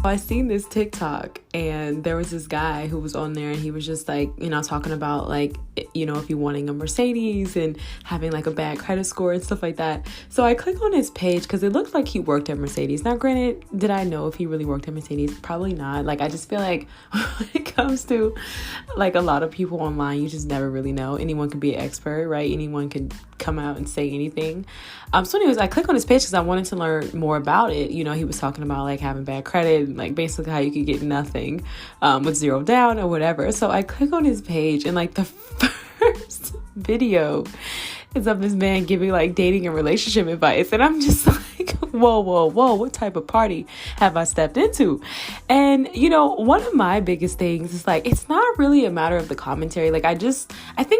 I seen this TikTok and there was this guy who was on there and he was just like, talking about like, if you're wanting a Mercedes and having like a bad credit score and stuff like that. So I click on his page because it looked like he worked at Mercedes. Now, granted, did I know if he really worked at Mercedes? Probably not. Like, I just feel like when it comes to like a lot of people online, you just never really know. Anyone can be an expert, right? Anyone can come out and say anything. So anyways, I click on his page because I wanted to learn more about it. He was talking about like having bad credit and like basically how you could get nothing with zero down or whatever. So I click on his page and like the first video is of this man giving like dating and relationship advice. And I'm just like, whoa, what type of party have I stepped into? And, one of my biggest things is like, it's not really a matter of the commentary. Like, I think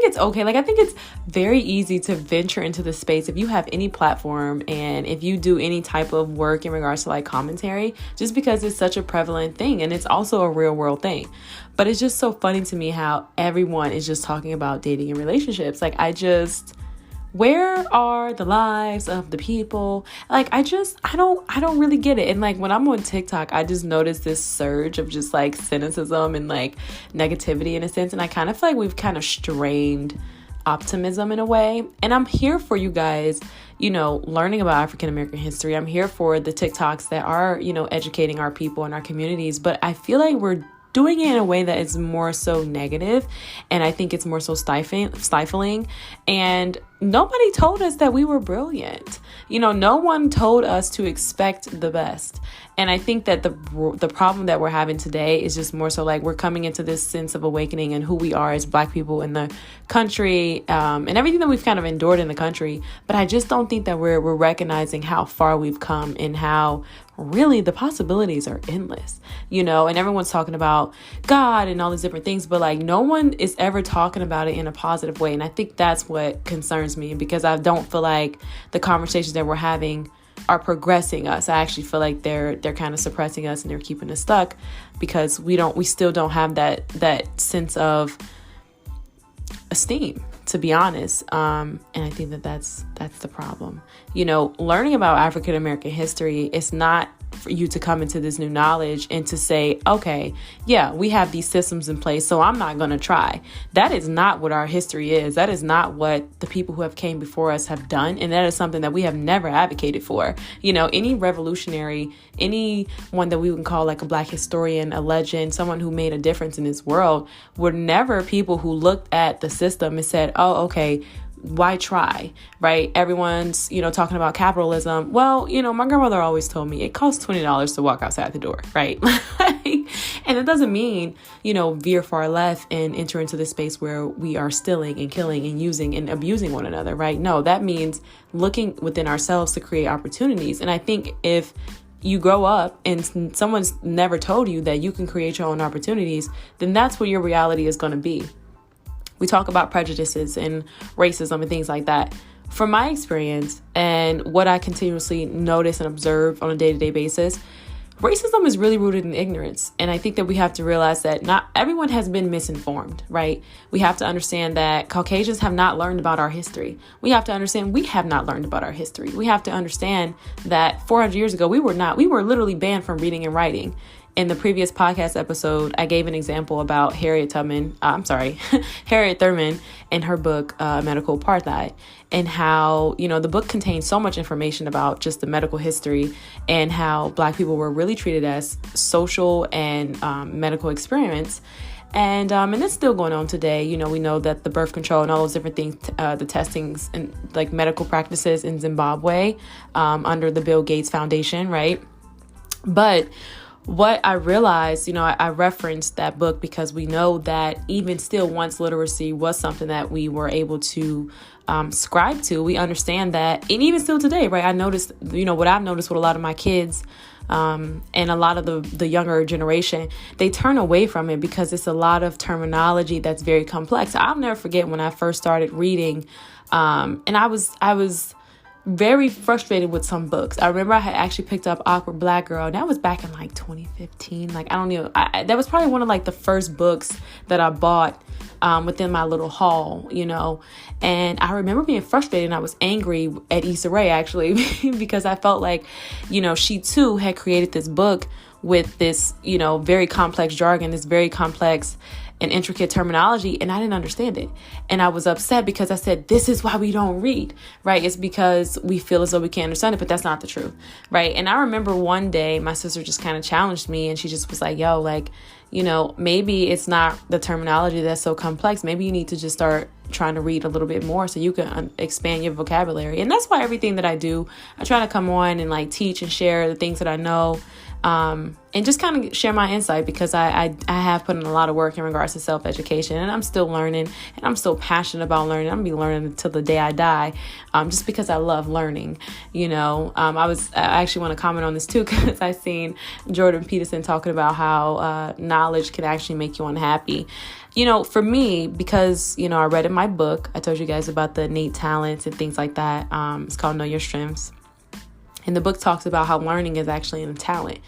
it's okay. Like, I think it's very easy to venture into the space if you have any platform and if you do any type of work in regards to like commentary, just because it's such a prevalent thing. And it's also a real world thing. But it's just so funny to me how everyone is just talking about dating and relationships. Like, where are the lives of the people? Like, I don't really get it. And like, when I'm on TikTok, I just notice this surge of just like cynicism and like negativity in a sense. And I kind of feel like we've kind of strained optimism in a way. And I'm here for you guys, learning about African American history. I'm here for the TikToks that are, educating our people and our communities. But I feel like we're doing it in a way that is more so negative, and I think it's more so stifling. And nobody told us that we were brilliant. No one told us to expect the best. And I think that the problem that we're having today is just more so like we're coming into this sense of awakening and who we are as Black people in the country, and everything that we've kind of endured in the country. But I just don't think that we're recognizing how far we've come and how really the possibilities are endless, and everyone's talking about God and all these different things, but like no one is ever talking about it in a positive way. And I think that's what concerns me, because I don't feel like the conversations that we're having are progressing us. I actually feel like they're kind of suppressing us and they're keeping us stuck, because we still don't have that sense of esteem, to be honest. And I think that's the problem. Learning about African American history is not for you to come into this new knowledge and to say, okay, yeah, we have these systems in place, so I'm not going to try. That is not what our history is. That is not what the people who have came before us have done. And that is something that we have never advocated for. Any revolutionary, anyone that we would call like a Black historian, a legend, someone who made a difference in this world, were never people who looked at the system and said, oh, okay, why try, right? Everyone's, talking about capitalism. Well, my grandmother always told me it costs $20 to walk outside the door, right? And it doesn't mean, veer far left and enter into the space where we are stealing and killing and using and abusing one another, right? No, that means looking within ourselves to create opportunities. And I think if you grow up and someone's never told you that you can create your own opportunities, then that's what your reality is going to be. We talk about prejudices and racism and things like that. From my experience and what I continuously notice and observe on a day-to-day basis, racism is really rooted in ignorance. And I think that we have to realize that not everyone has been misinformed, right? We have to understand that Caucasians have not learned about our history. We have to understand we have not learned about our history. We have to understand that 400 years ago, we were literally banned from reading and writing. In the previous podcast episode, I gave an example about Harriet Tubman and her book, Medical Apartheid, and how, the book contains so much information about just the medical history and how Black people were really treated as social and medical experiments. And it's still going on today. We know that the birth control and all those different things, the testings and like medical practices in Zimbabwe under the Bill Gates Foundation, right? But what I realized, I referenced that book because we know that even still, once literacy was something that we were able to scribe to, we understand that, and even still today, right? I noticed, what I've noticed with a lot of my kids and a lot of the younger generation, they turn away from it because it's a lot of terminology that's very complex. I'll never forget when I first started reading, and I was very frustrated with some books. I remember I had actually picked up Awkward Black Girl, and that was back in like 2015. Like, I don't know. That was probably one of like the first books that I bought within my little haul, and I remember being frustrated and I was angry at Issa Rae actually because I felt like, she too had created this book with this, very complex jargon, this very complex and intricate terminology, and I didn't understand it. And I was upset because I said, this is why we don't read, right? It's because we feel as though we can't understand it, but that's not the truth, right? And I remember one day my sister just kind of challenged me, and she just was like, yo, like, maybe it's not the terminology that's so complex. Maybe you need to just start trying to read a little bit more so you can expand your vocabulary. And that's why everything that I do, I try to come on and like teach and share the things that I know, and just kind of share my insight, because I have put in a lot of work in regards to self-education, and I'm still learning, and I'm still passionate about learning. I'm gonna be learning until the day I die, just because I love learning. I actually want to comment on this too, because I seen Jordan Peterson talking about how knowledge can actually make you unhappy. For me, because, I read in my book, I told you guys about the innate talents and things like that. It's called Know Your Strengths. And the book talks about how learning is actually a talent.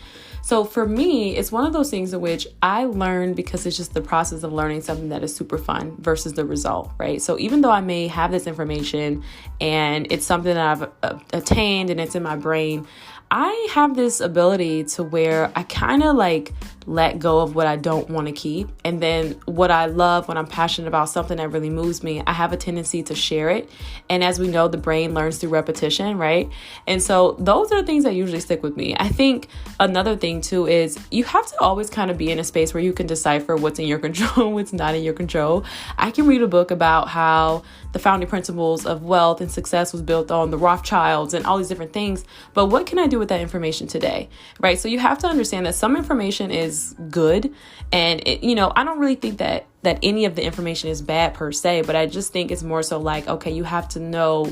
So for me, it's one of those things in which I learn because it's just the process of learning something that is super fun versus the result, right? So even though I may have this information and it's something that I've attained and it's in my brain, I have this ability to where I kind of like let go of what I don't want to keep. And then what I love, when I'm passionate about something that really moves me, I have a tendency to share it. And as we know, the brain learns through repetition, right? And so those are the things that usually stick with me. I think another thing too is you have to always kind of be in a space where you can decipher what's in your control, what's not in your control. I can read a book about how the founding principles of wealth and success was built on the Rothschilds and all these different things. But what can I do with that information today, right? So you have to understand that some information is good, and I don't really think that any of the information is bad per se, but I just think it's more so like, okay, you have to know,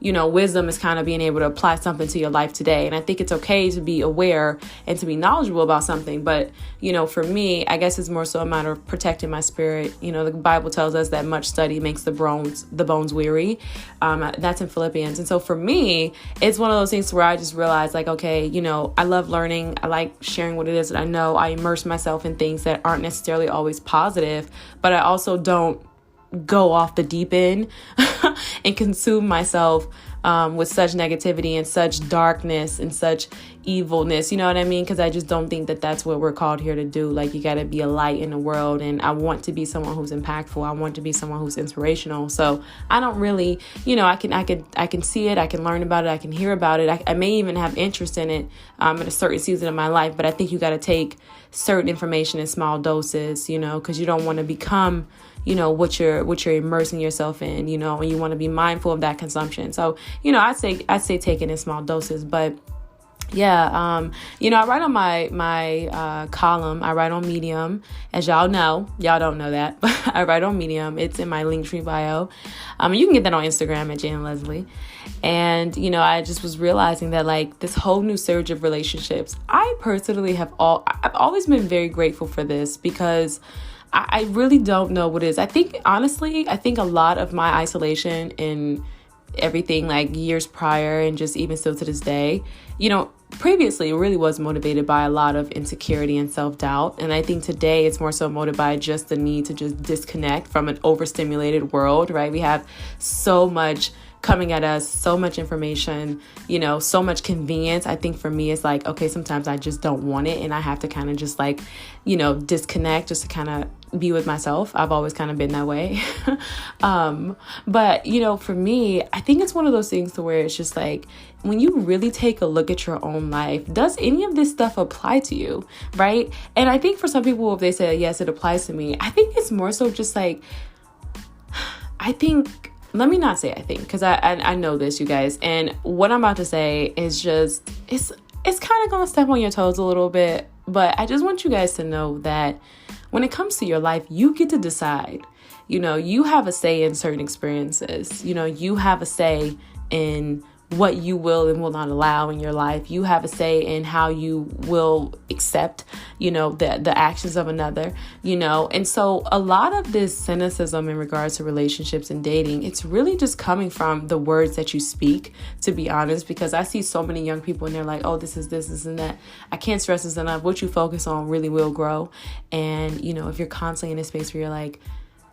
wisdom is kind of being able to apply something to your life today. And I think it's okay to be aware and to be knowledgeable about something. But, for me, I guess it's more so a matter of protecting my spirit. The Bible tells us that much study makes the bones weary. That's in Philippians. And so for me, it's one of those things where I just realized like, okay, I love learning. I like sharing what it is that I know. I immerse myself in things that aren't necessarily always positive, but I also don't go off the deep end and consume myself with such negativity and such darkness and such evilness, you know what I mean? Because I just don't think that that's what we're called here to do. Like, you got to be a light in the world, and I want to be someone who's impactful. I want to be someone who's inspirational. So I don't really, I can see it, I can learn about it, I can hear about it. I may even have interest in it at a certain season of my life, but I think you got to take certain information in small doses, because you don't want to become what you're immersing yourself in, and you want to be mindful of that consumption. So, I'd say take it in small doses. But yeah, I write on my column. I write on Medium, as y'all know. Y'all don't know that, but I write on Medium. It's in my Linktree bio. You can get that on Instagram at Jane Leslie. And, I just was realizing that like this whole new surge of relationships, I personally I've always been very grateful for this, because I really don't know what it is. I think a lot of my isolation and everything like years prior, and just even still to this day, previously it really was motivated by a lot of insecurity and self-doubt. And I think today it's more so motivated by just the need to just disconnect from an overstimulated world, right? We have so much coming at us, so much information, so much convenience. I think for me, it's like, okay, sometimes I just don't want it, and I have to kind of just like, disconnect just to kind of be with myself. I've always kind of been that way. But, for me, I think it's one of those things to where it's just like, when you really take a look at your own life, does any of this stuff apply to you, right? And I think for some people, if they say, yes, it applies to me, I think it's more so just like, let me not say I think, because I know this, you guys. And what I'm about to say is just, it's kind of going to step on your toes a little bit. But I just want you guys to know that when it comes to your life, you get to decide. You have a say in certain experiences. You have a say in what you will and will not allow in your life. You have a say in how you will accept, the actions of another, And so a lot of this cynicism in regards to relationships and dating, it's really just coming from the words that you speak, to be honest, because I see so many young people and they're like, oh, this is and that. I can't stress this enough. What you focus on really will grow. And, if you're constantly in a space where you're like,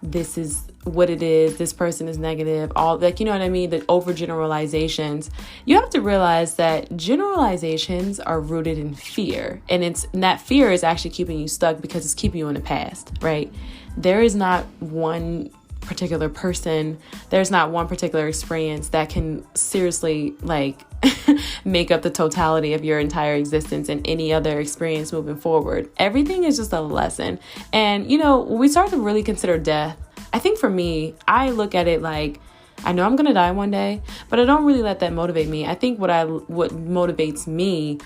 this is what it is, this person is negative, all like, you know what I mean? The overgeneralizations. You have to realize that generalizations are rooted in fear. And that fear is actually keeping you stuck because it's keeping you in the past, right? There is not one particular person, there's not one particular experience that can seriously like make up the totality of your entire existence and any other experience moving forward. Everything is just a lesson. And, you know, when we start to really consider death, I think for me, I look at it like, I know I'm going to die one day, but I don't really let that motivate me. I think what motivates me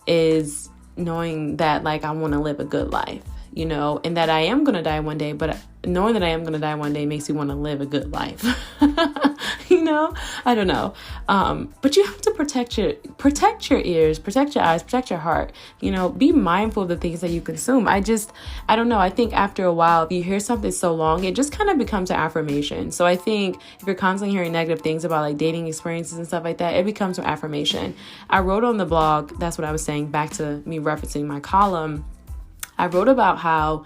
is knowing that like I want to live a good life, you know, and that I am going to die one day, but knowing that I am going to die one day makes you want to live a good life. You know, I don't know. But you have to protect your ears, protect your eyes, protect your heart, you know, be mindful of the things that you consume. I don't know. I think after a while, if you hear something so long, it just kind of becomes an affirmation. So I think if you're constantly hearing negative things about like dating experiences and stuff like that, it becomes an affirmation. I wrote on the blog, that's what I was saying, back to me referencing my column. I wrote about how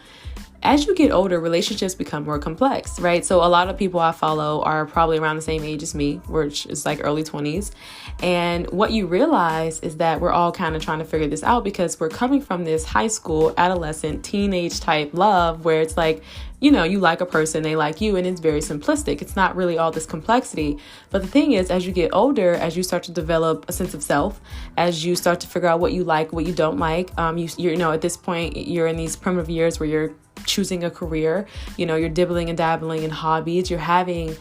as you get older, relationships become more complex, right? So a lot of people I follow are probably around the same age as me, which is like early 20s. And what you realize is that we're all kind of trying to figure this out because we're coming from this high school, adolescent, teenage type love where it's like, you know, you like a person, they like you, and it's very simplistic. It's not really all this complexity. But the thing is, as you get older, as you start to develop a sense of self, as you start to figure out what you like, what you don't like, you know, at this point, you're in these primitive years where you're choosing a career, you know, you're dibbling and dabbling in hobbies, you're having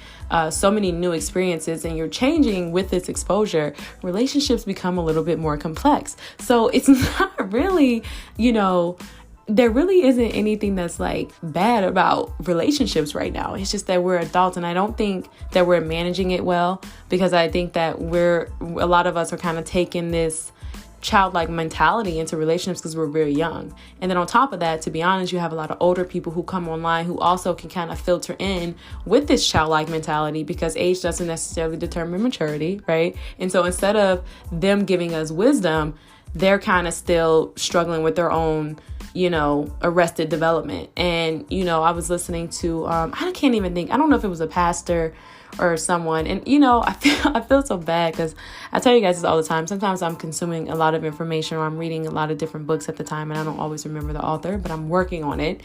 so many new experiences and you're changing with this exposure, relationships become a little bit more complex. So it's not really, you know, there really isn't anything that's like bad about relationships right now. It's just that we're adults and I don't think that we're managing it well because I think that a lot of us are kind of taking this childlike mentality into relationships because we're very young. And then on top of that, to be honest, you have a lot of older people who come online who also can kind of filter in with this childlike mentality because age doesn't necessarily determine maturity, right? And so instead of them giving us wisdom, they're kind of still struggling with their own, you know, arrested development. And, you know, I was listening to, I don't know if it was a pastor or someone. And, you know, I feel so bad because I tell you guys this all the time. Sometimes I'm consuming a lot of information or I'm reading a lot of different books at the time and I don't always remember the author, but I'm working on it.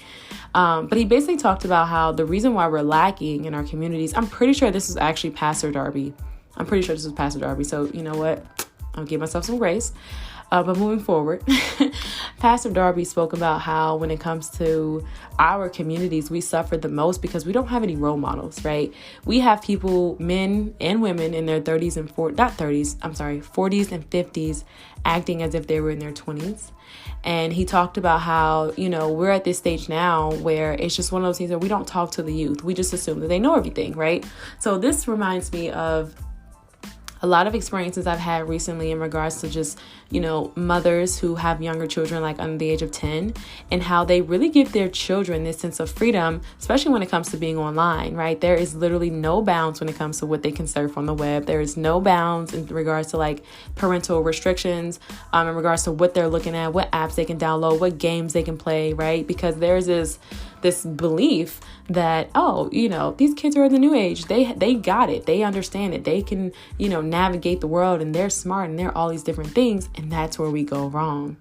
But he basically talked about how the reason why we're lacking in our communities, I'm pretty sure this was actually Pastor Darby. So you know what? I'll give myself some grace. But moving forward, Pastor Darby spoke about how when it comes to our communities, we suffer the most because we don't have any role models, right? We have people, men and women in their 40s and 50s acting as if they were in their 20s. And he talked about how, you know, we're at this stage now where it's just one of those things that we don't talk to the youth. We just assume that they know everything, right? So this reminds me of a lot of experiences I've had recently in regards to just, you know, mothers who have younger children like under the age of 10 and how they really give their children this sense of freedom, especially when it comes to being online, right? There is literally no bounds when it comes to what they can surf on the web. There is no bounds in regards to like parental restrictions, in regards to what they're looking at, what apps they can download, what games they can play, right? Because there's this belief that, oh, you know, these kids are in the new age. They got it. They understand it. They can, you know, navigate the world and they're smart and they're all these different things. And that's where we go wrong.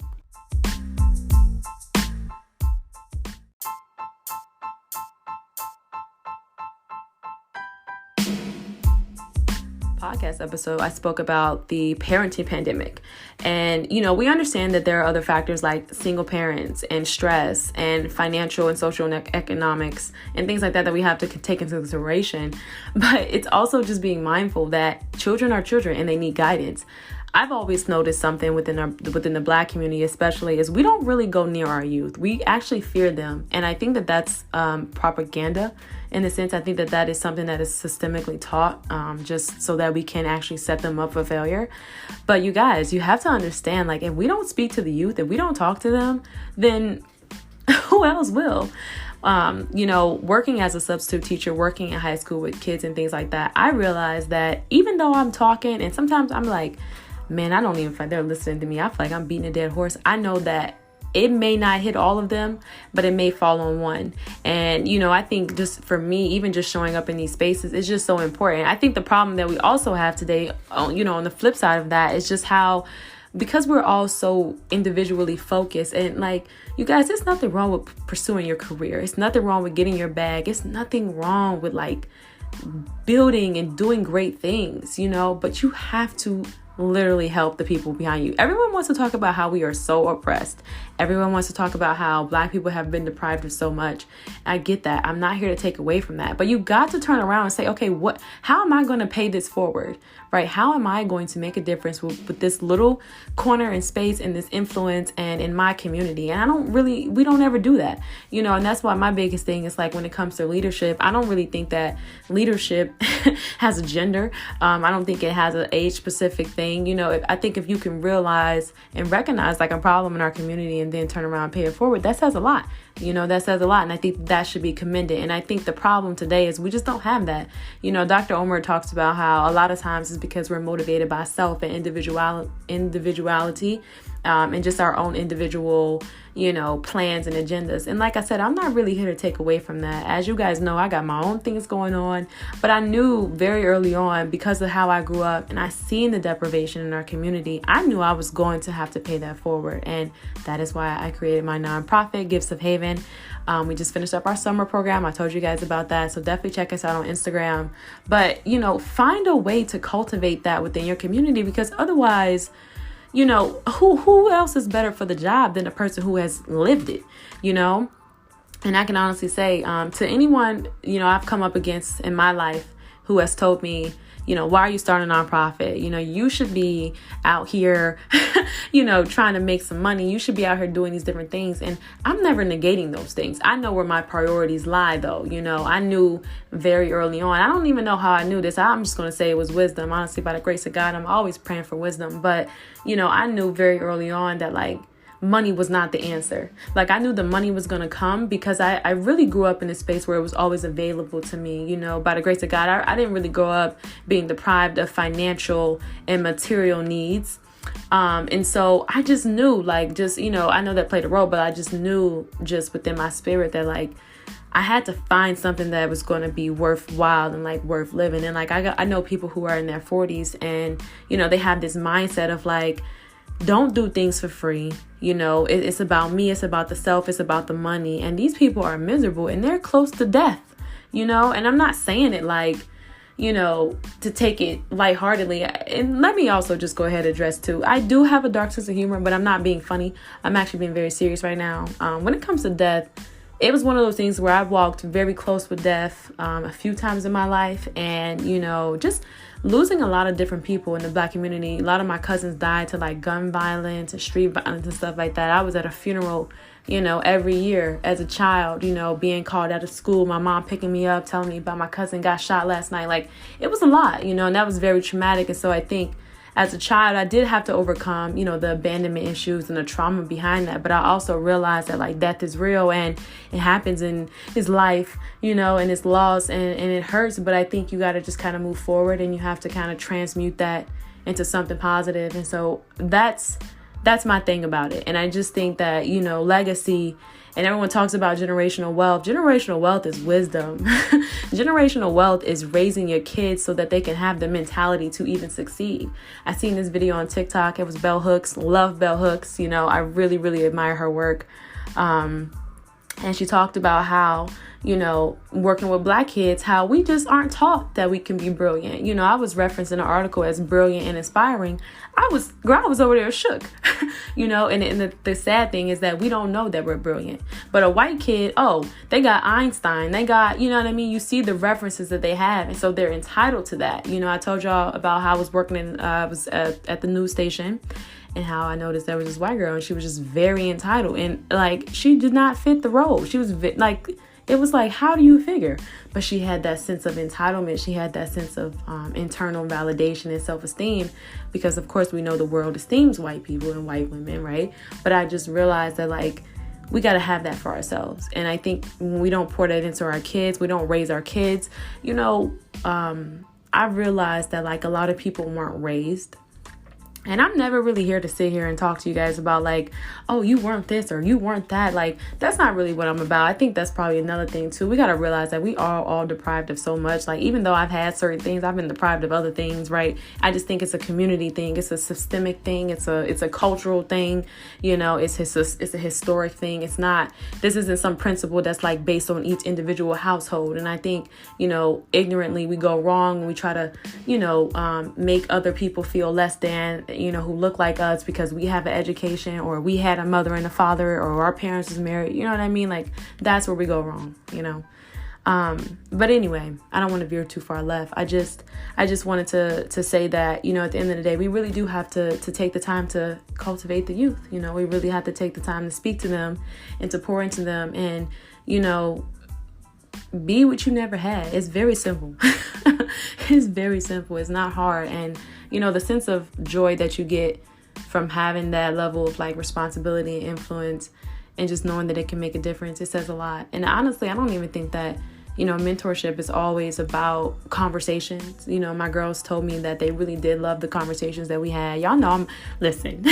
Podcast episode, I spoke about the parenting pandemic. And, you know, we understand that there are other factors like single parents and stress and financial and social and economics and things like that we have to take into consideration. But it's also just being mindful that children are children and they need guidance. I've always noticed something within the Black community, especially, is we don't really go near our youth. We actually fear them. And I think that that's propaganda in a sense. I think that that is something that is systemically taught just so that we can actually set them up for failure. But you guys, you have to understand, like, if we don't speak to the youth, if we don't talk to them, then who else will? You know, working as a substitute teacher, working in high school with kids and things like that, I realized that even though I'm talking and sometimes I'm like, man, I don't even feel like they're listening to me. I feel like I'm beating a dead horse. I know that it may not hit all of them, but it may fall on one. And, I think just for me, even just showing up in these spaces is just so important. I think the problem that we also have today, on the flip side of that, is just how, because we're all so individually focused, and like, you guys, there's nothing wrong with pursuing your career. It's nothing wrong with getting your bag. It's nothing wrong with like building and doing great things, but you have to literally help the people behind you. Everyone wants to talk about how we are so oppressed. Everyone wants to talk about how Black people have been deprived of so much. I get that. I'm not here to take away from that. But you got to turn around and say, okay, how am I going to pay this forward? Right? How am I going to make a difference with this little corner and space and this influence and in my community? And we don't ever do that, and that's why my biggest thing is like, when it comes to leadership, I don't really think that leadership has a gender. I don't think it has an age specific thing. I think if you can realize and recognize like a problem in our community and then turn around and pay it forward, that says a lot. That says a lot. And I think that should be commended. And I think the problem today is we just don't have that. Dr. Omar talks about how a lot of times it's because we're motivated by self and individuality, and just our own individual, plans and agendas. And like I said, I'm not really here to take away from that. As you guys know, I got my own things going on, but I knew very early on, because of how I grew up and I seen the deprivation in our community, I knew I was going to have to pay that forward. And that is why I created my nonprofit, Gifts of Haven. We just finished up our summer program. I told you guys about that. So definitely check us out on Instagram. But, find a way to cultivate that within your community, because otherwise, who else is better for the job than a person who has lived it, And I can honestly say, to anyone, I've come up against in my life who has told me, why are you starting a nonprofit? You should be out here, trying to make some money. You should be out here doing these different things. And I'm never negating those things. I know where my priorities lie, though. I knew very early on. I don't even know how I knew this. I'm just going to say it was wisdom. Honestly, by the grace of God, I'm always praying for wisdom. But, I knew very early on that, like, money was not the answer. Like, I knew the money was going to come because I really grew up in a space where it was always available to me, by the grace of God. I didn't really grow up being deprived of financial and material needs. And so I just knew, like, I know that played a role, but I just knew just within my spirit that, like, I had to find something that was going to be worthwhile and like worth living. And like, I know people who are in their 40s and, they have this mindset of like, don't do things for free. It's about me. It's about the self. It's about the money. And these people are miserable and they're close to death, and I'm not saying it like, to take it lightheartedly. And let me also just go ahead and address too, I do have a dark sense of humor, but I'm not being funny. I'm actually being very serious right now. When it comes to death, it was one of those things where I walked very close with death a few times in my life. And, just losing a lot of different people in the Black community. A lot of my cousins died to like gun violence and street violence and stuff like that. I was at a funeral, every year as a child, being called out of school, my mom picking me up, telling me about my cousin got shot last night. Like, it was a lot, and that was very traumatic. And so I think as a child, I did have to overcome, the abandonment issues and the trauma behind that. But I also realized that like death is real and it happens in his life, and it's lost and it hurts. But I think you got to just kind of move forward and you have to kind of transmute that into something positive. And so that's my thing about it. And I just think that, legacy, and everyone talks about generational wealth. Generational wealth is wisdom. Generational wealth is raising your kids so that they can have the mentality to even succeed. I seen this video on TikTok. It was Bell Hooks. Love Bell Hooks. I really, really admire her work. And she talked about how, working with Black kids, how we just aren't taught that we can be brilliant. I was referenced in an article as brilliant and inspiring. I was over there shook, and the sad thing is that we don't know that we're brilliant. But a white kid, they got Einstein, they got, you see the references that they have. And so they're entitled to that. I told y'all about how I was working I was at the news station, and how I noticed there was this white girl and she was just very entitled. And like, she did not fit the role. She was it was like, how do you figure? But she had that sense of entitlement. She had that sense of internal validation and self-esteem, because of course we know the world esteems white people and white women, right? But I just realized that like, we got to have that for ourselves. And I think when we don't pour that into our kids, we don't raise our kids, I realized that like a lot of people weren't raised And I'm never really here to sit here and talk to you guys about like, oh, you weren't this or you weren't that. Like, that's not really what I'm about. I think that's probably another thing too. We got to realize that we are all deprived of so much. Like, even though I've had certain things, I've been deprived of other things, right? I just think it's a community thing. It's a systemic thing. It's a cultural thing. You know, it's a historic thing. This isn't some principle that's like based on each individual household. And I think, you know, ignorantly we go wrong and we try to, you know, make other people feel less than, you know, who look like us because we have an education or we had a mother and a father or our parents was married. You know what I mean? Like, that's where we go wrong, you know? But anyway, I don't want to veer too far left. I just wanted to say that, you know, at the end of the day, we really do have to take the time to cultivate the youth. You know, we really have to take the time to speak to them and to pour into them and, you know, be what you never had. It's very simple. It's very simple. It's not hard. And, you know, the sense of joy that you get from having that level of like responsibility and influence and just knowing that it can make a difference, it says a lot. And honestly, I don't even think that, you know, mentorship is always about conversations. You know, my girls told me that they really did love the conversations that we had. Y'all know listen,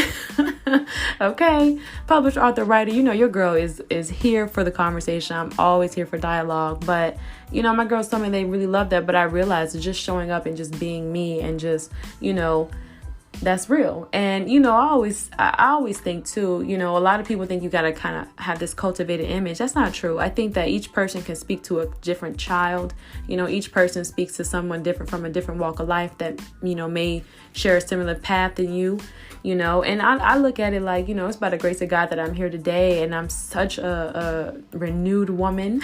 okay, published author, writer, you know, your girl is here for the conversation. I'm always here for dialogue. But, you know, my girls told me they really loved that. But I realized just showing up and just being me and just, you know, that's real. And, you know, I always think too, you know, a lot of people think you got to kind of have this cultivated image. That's not true. I think that each person can speak to a different child. You know, each person speaks to someone different from a different walk of life that, you know, may share a similar path than you, you know, and I look at it like, you know, it's by the grace of God that I'm here today and I'm such a renewed woman.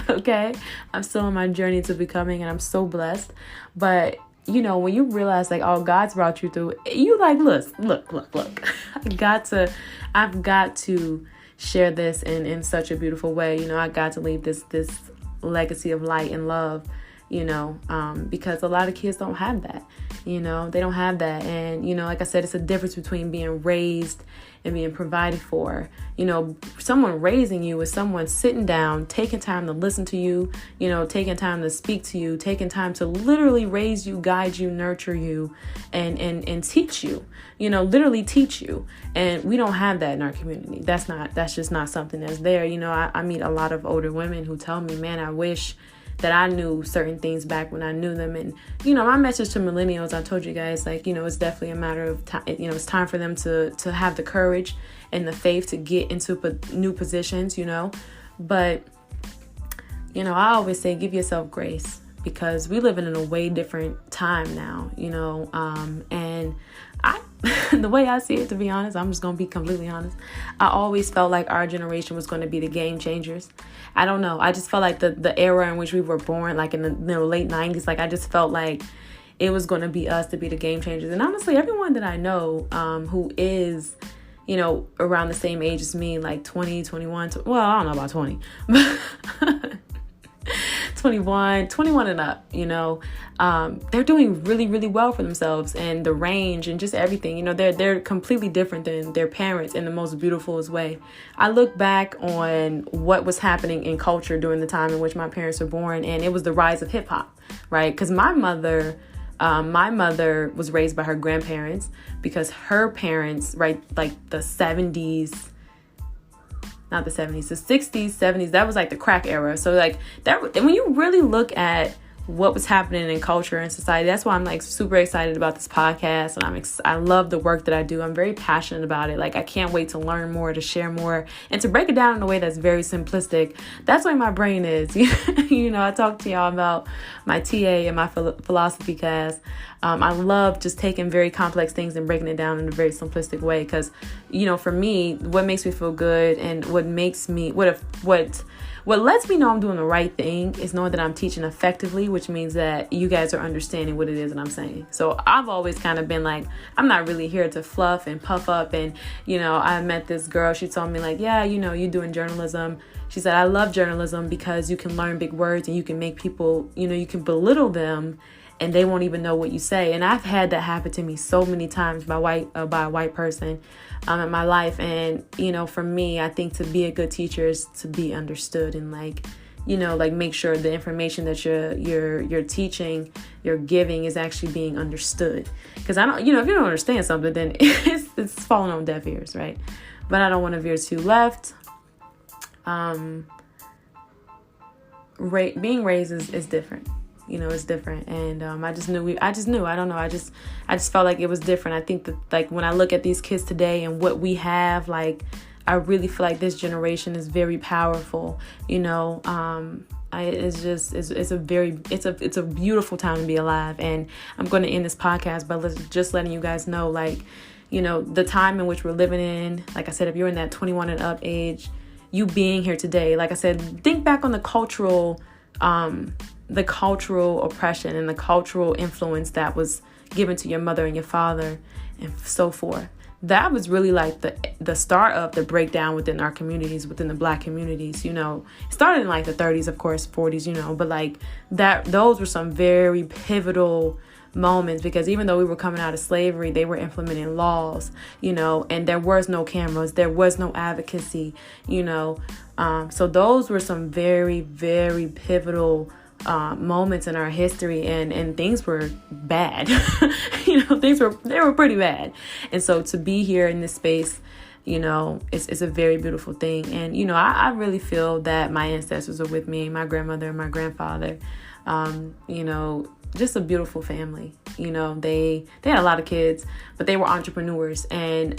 Okay. I'm still on my journey to becoming and I'm so blessed. But you know, when you realize like, oh, God's brought you through, you like, look, I've got to share this in such a beautiful way. You know, I got to leave this legacy of light and love, you know, because a lot of kids don't have that, you know, they don't have that. And, you know, like I said, it's a difference between being raised and being provided for. You know, someone raising you is someone sitting down, taking time to listen to you, you know, taking time to speak to you, taking time to literally raise you, guide you, nurture you, and teach you, you know, literally teach you. And we don't have that in our community. That's just not something that's there. You know, I meet a lot of older women who tell me, man, I wish that I knew certain things back when I knew them. And, you know, my message to millennials, I told you guys, like, you know, it's definitely a matter of time. You know, it's time for them to have the courage and the faith to get into new positions, you know. But, you know, I always say give yourself grace because we live in a way different time now, you know. And the way I see it, to be honest, I'm just going to be completely honest. I always felt like our generation was going to be the game changers. I don't know. I just felt like the era in which we were born, like in the late 90s, like I just felt like it was going to be us to be the game changers. And honestly, everyone that I know who is, you know, around the same age as me, like 20, 21, well, I don't know about 20, but 21 and up, you know, they're doing really, really well for themselves and the range and just everything, you know, they're completely different than their parents in the most beautifulest way. I look back on what was happening in culture during the time in which my parents were born, and it was the rise of hip hop, right? Because my mother was raised by her grandparents because her parents, right, like the 70s, not the 70s, the 60s, 70s, that was like the crack era. So like that, and when you really look at what was happening in culture and society, that's why I'm like super excited about this podcast. And I love the work that I do. I'm very passionate about it. Like I can't wait to learn more, to share more, and to break it down in a way that's very simplistic. That's why my brain is. You know, I talk to y'all about my TA and my philosophy class. I love just taking very complex things and breaking it down in a very simplistic way. Because, you know, for me, what makes me feel good and what makes me, what lets me know I'm doing the right thing is knowing that I'm teaching effectively, which means that you guys are understanding what it is that I'm saying. So I've always kind of been like, I'm not really here to fluff and puff up. And, you know, I met this girl, she told me like, yeah, you know, you're doing journalism. She said, I love journalism because you can learn big words and you can make people, you know, you can belittle them and they won't even know what you say. And I've had that happen to me so many times by a white person in my life. And, you know, for me, I think to be a good teacher is to be understood and like like make sure the information that you're teaching, you're giving is actually being understood. Because I don't, if you don't understand something, then it's falling on deaf ears, right? But I don't want to veer too left. Being raised is different. It's different. And I just knew, I don't know. I just felt like it was different. I think that, like, when I look at these kids today and what we have, like, I really feel like this generation is very powerful. It's a beautiful time to be alive. And I'm going to end this podcast by just letting you guys know, like, the time in which we're living in. Like I said, if you're in that 21 and up age, you being here today, like I said, think back on the cultural oppression and the cultural influence that was given to your mother and your father and so forth. That was really like the start of the breakdown within our communities, within the Black communities. It started in like the 30s, of course, 40s, but like those were some very pivotal moments, because even though we were coming out of slavery, they were implementing laws, and there was no cameras, there was no advocacy, so those were some very, very pivotal moments in our history, and things were bad. They were pretty bad. And so to be here in this space, it's a very beautiful thing. And I really feel that my ancestors are with me, my grandmother and my grandfather. Just a beautiful family. They had a lot of kids, but they were entrepreneurs, and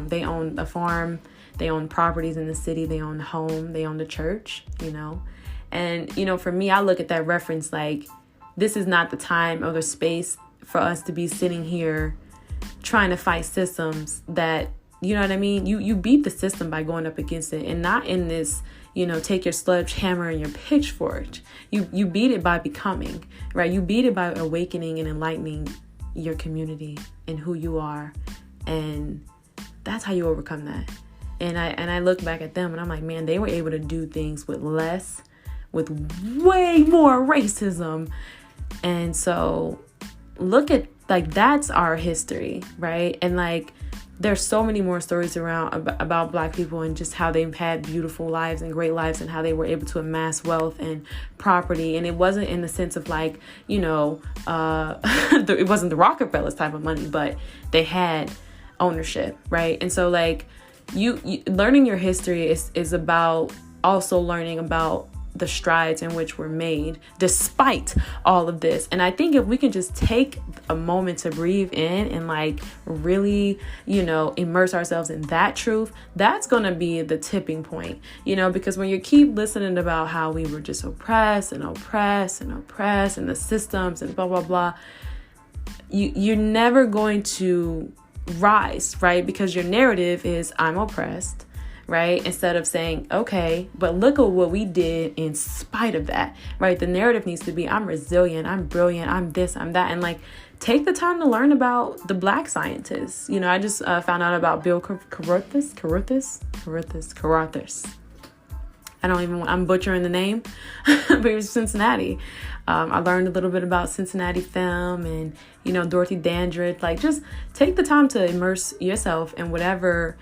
they owned a farm, they owned properties in the city, they owned a home, they owned a church, And, for me, I look at that reference like, this is not the time or the space for us to be sitting here trying to fight systems that, you know what I mean? You beat the system by going up against it, and not in this, take your sledgehammer and your pitchfork. You beat it by becoming, right? You beat it by awakening and enlightening your community and who you are. And that's how you overcome that. And I look back at them and I'm like, man, they were able to do things with less, with way more racism. And so look at, like, that's our history, right? And like, there's so many more stories around about Black people and just how they've had beautiful lives and great lives, and how they were able to amass wealth and property. And it wasn't in the sense of like, it wasn't the Rockefellers type of money, but they had ownership, right? And so like, you learning your history is about also learning about the strides in which were made despite all of this. And I think if we can just take a moment to breathe in and like really, immerse ourselves in that truth, that's going to be the tipping point, because when you keep listening about how we were just oppressed and the systems and blah, blah, blah, you're never going to rise, right? Because your narrative is, I'm oppressed, right? Instead of saying, okay, but look at what we did in spite of that, right? The narrative needs to be, I'm resilient, I'm brilliant, I'm this, I'm that. And like, take the time to learn about the Black scientists. I just found out about Bill Carruthers. I'm butchering the name, but he was Cincinnati. I learned a little bit about Cincinnati film and, Dorothy Dandridge. Like, just take the time to immerse yourself in whatever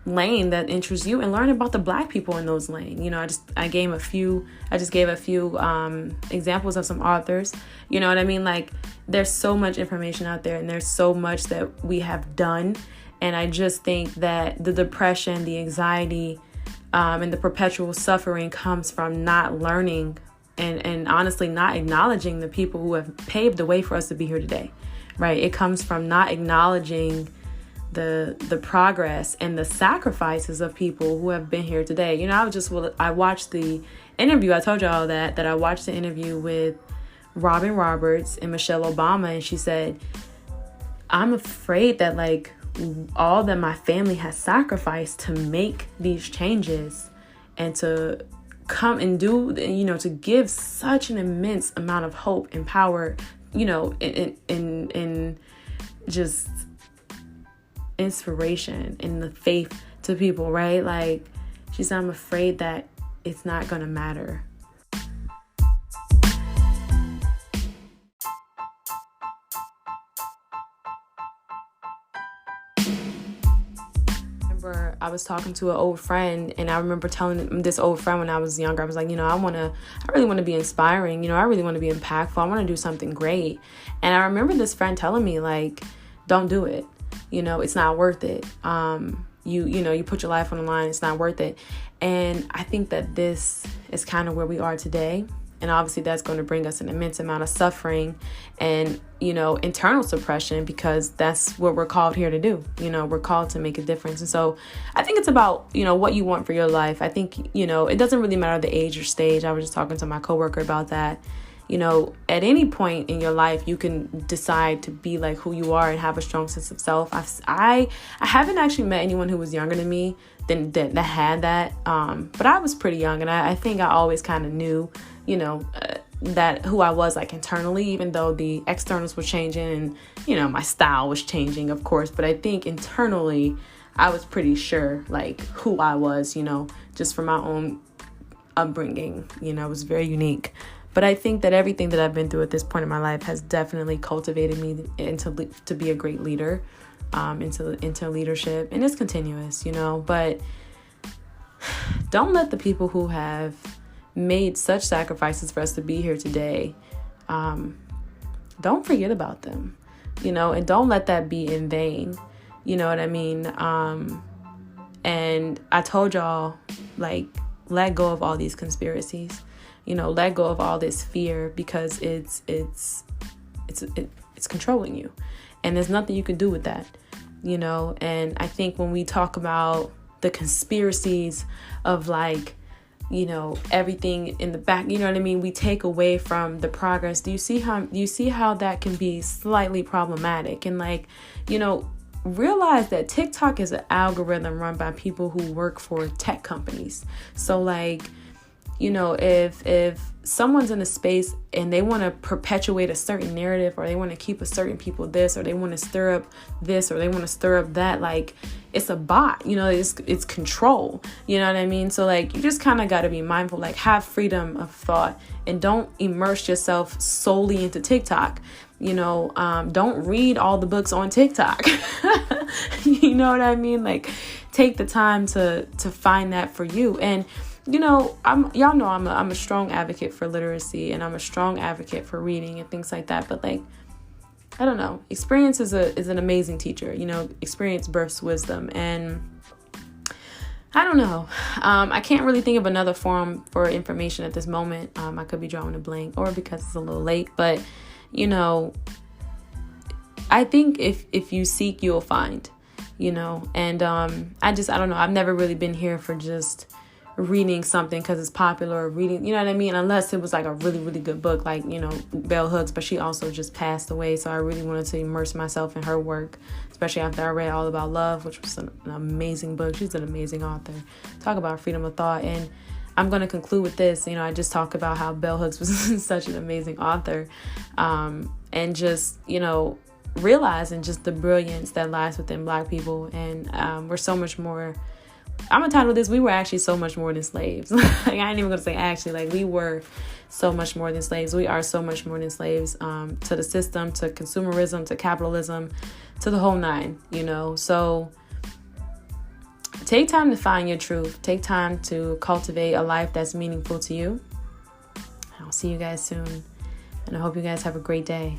lane that interests you and learn about the Black people in those lanes. I gave a few examples of some authors. You know what I mean? Like, there's so much information out there, and there's so much that we have done. And I just think that the depression, the anxiety, and the perpetual suffering comes from not learning and honestly not acknowledging the people who have paved the way for us to be here today, right? It comes from not acknowledging the progress and the sacrifices of people who have been here today. I watched the interview. I told y'all that I watched the interview with Robin Roberts and Michelle Obama, and she said, I'm afraid that like all that my family has sacrificed to make these changes and to come and do, to give such an immense amount of hope and power, in just inspiration and the faith to people, right? Like, she said, I'm afraid that it's not gonna matter. remember I was talking to an old friend, and I remember telling this old friend when I was younger, I was like, I really want to be inspiring. I really want to be impactful. I want to do something great. And I remember this friend telling me, like, don't do it. It's not worth it. You put your life on the line. It's not worth it. And I think that this is kind of where we are today. And obviously that's going to bring us an immense amount of suffering and, internal suppression, because that's what we're called here to do. We're called to make a difference. And so I think it's about, what you want for your life. I think, it doesn't really matter the age or stage. I was just talking to my coworker about that. At any point in your life, you can decide to be like who you are and have a strong sense of self. I haven't actually met anyone who was younger than me that had that. But I was pretty young, and I think I always kind of knew, that who I was, like, internally, even though the externals were changing and, my style was changing, of course. But I think internally, I was pretty sure, like, who I was, just from my own upbringing. It was very unique. But I think that everything that I've been through at this point in my life has definitely cultivated me to be a great leader, into leadership. And it's continuous, But don't let the people who have made such sacrifices for us to be here today, don't forget about them, and don't let that be in vain. You know what I mean? And I told y'all, like, let go of all these conspiracies. Let go of all this fear, because it's controlling you, and there's nothing you can do with that, And I think when we talk about the conspiracies of, like, everything in the back, you know what I mean? We take away from the progress. Do you see how that can be slightly problematic? And, like, realize that TikTok is an algorithm run by people who work for tech companies. So, like, if someone's in a space and they want to perpetuate a certain narrative, or they want to keep a certain people this, or they want to stir up this, or they want to stir up that, like, it's a bot, it's control, you know what I mean? So, like, you just kind of got to be mindful, like, have freedom of thought, and don't immerse yourself solely into TikTok. Don't read all the books on TikTok. You know what I mean? Like, take the time to find that for you. And I'm a strong advocate for literacy, and I'm a strong advocate for reading and things like that. But, like, I don't know. Experience is an amazing teacher. Experience births wisdom, and I don't know. I can't really think of another form for information at this moment. I could be drawing a blank, or because it's a little late. But I think if you seek, you'll find. And I don't know. I've never really been here for just reading something because it's popular, or reading, you know what I mean? Unless it was like a really, really good book, like, Bell Hooks, but she also just passed away. So I really wanted to immerse myself in her work, especially after I read All About Love, which was an amazing book. She's an amazing author. Talk about freedom of thought. And I'm going to conclude with this. I just talk about how Bell Hooks was such an amazing author, and just, realizing just the brilliance that lies within Black people. And we're so much more. I'm gonna title this, we were actually so much more than slaves. Like, I ain't even gonna say actually, like, we were so much more than slaves. We are so much more than slaves, to the system, to consumerism, to capitalism, to the whole nine, So take time to find your truth. Take time to cultivate a life that's meaningful to you. I'll see you guys soon, and I hope you guys have a great day.